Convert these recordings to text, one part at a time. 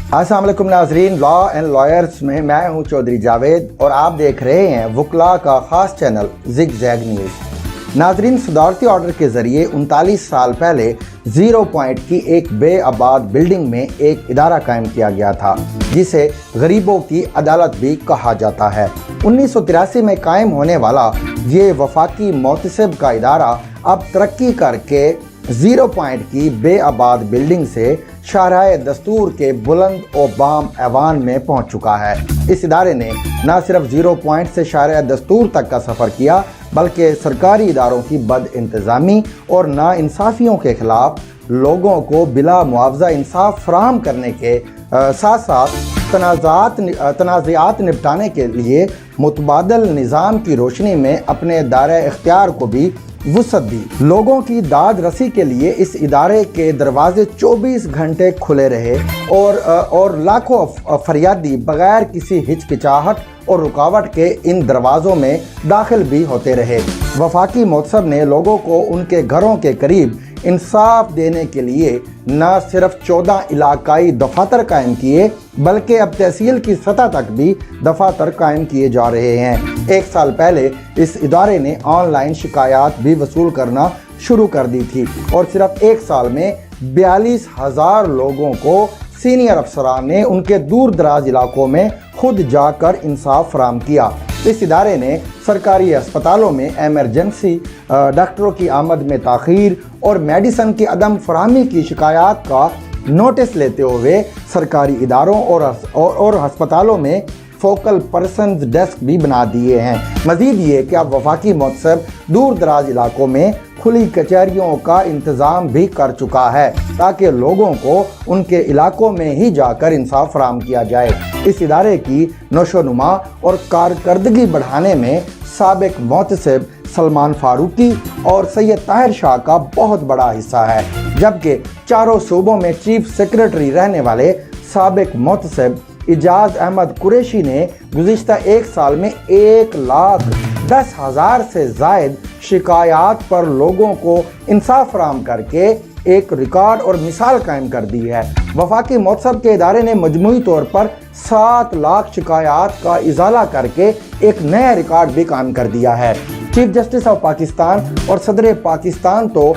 अस्सलाम वालेकुम नाजरीन, लॉ एंड लॉयर्स में मैं हूं चौधरी जावेद और आप देख रहे हैं वकला का ख़ास चैनल ज़िगज़ैग न्यूज़। नाजरीन, सदारती ऑर्डर के ज़रिए 39 साल पहले 0 पॉइंट की एक बेआबाद बिल्डिंग में एक इदारा कायम किया गया था जिसे गरीबों की अदालत भी कहा जाता है। 1983 में कायम होने वाला ये वफाकी मोहतसिब का इदारा अब तरक्की करके 0 पॉइंट की बेआबाद बिल्डिंग से शाहराह दस्तूर के बुलंद और बाम ऐवान में पहुंच चुका है। इस इदारे ने न सिर्फ 0 पॉइंट से शाहराह दस्तूर तक का सफ़र किया बल्कि सरकारी इदारों की बद इंतज़ामी और नाइंसाफ़ियों के ख़िलाफ़ लोगों को बिला मुआवजा इंसाफ फराहम करने के साथ साथ तनाज़ात निपटाने के लिए मुतबादल निज़ाम की रोशनी में अपने दायरे इख्तियार को भी वुसअत दी। लोगों की दाद रसी के लिए इस इदारे के दरवाजे 24 घंटे खुले रहे और लाखों फरियादी बगैर किसी हिचकिचाहट और रुकावट के इन दरवाज़ों में दाखिल भी होते रहे। वफाकी मोहतसिब ने लोगों को उनके घरों के करीब इंसाफ देने के लिए न सिर्फ 14 इलाकाई दफातर कायम किए बल्कि अब तहसील की सतह तक भी दफातर कायम किए जा रहे हैं। 1 साल पहले इस इदारे ने ऑनलाइन शिकायत भी वसूल करना शुरू कर दी थी और सिर्फ 1 साल में 42,000 लोगों को सीनियर अफसरान ने उनके दूर दराज इलाकों में खुद जाकर इंसाफ फराहम किया। इस इदारे ने सरकारी अस्पतालों में एमरजेंसी, डॉक्टरों की आमद में ताख़ीर और मेडिसन की अदम फराहमी की शिकायत का नोटिस लेते हुए सरकारी इदारों और अस्पतालों में फोकल पर्सनस डेस्क भी बना दिए हैं। मज़ीद ये कि अब वफाकी मोहतसिब दूर दराज इलाकों में खुली कचहरियों का इंतज़ाम भी कर चुका है ताकि लोगों को उनके इलाकों में ही जाकर इंसाफ फराहम किया जाए। इस इदारे की नशोनुमा और कारकर्दगी बढ़ाने में साबिक मोहतसिब सलमान फारूकी और सैयद ताहिर शाह का बहुत बड़ा हिस्सा है, जबकि चारों सूबों में चीफ सेक्रेटरी रहने वाले साबिक मोहतसिब इजाज़ अहमद कुरैशी ने गुज़िश्ता 1 साल में 1,10,000 से ज़ायद शिकायत पर लोगों को इंसाफ फराहम करके एक रिकॉर्ड और मिसाल कायम कर दी है। वफाकी मोहतसिब के इदारे ने मजमूई तौर पर 7 लाख शिकायत का इजाला करके एक नया रिकॉर्ड भी कायम कर दिया है। चीफ जस्टिस ऑफ पाकिस्तान और सदर पाकिस्तान तो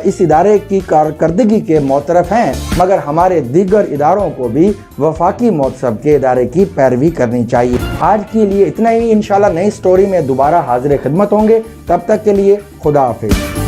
इस इदारे की कारकर्दगी के मोतरफ हैं, मगर हमारे दीगर इदारों को भी वफाकी मोहतसिब के इदारे की पैरवी करनी चाहिए। आज के लिए इतना ही। इंशाल्लाह नई स्टोरी में दोबारा हाजिर खिदमत होंगे। तब तक के लिए खुदा हाफिज़।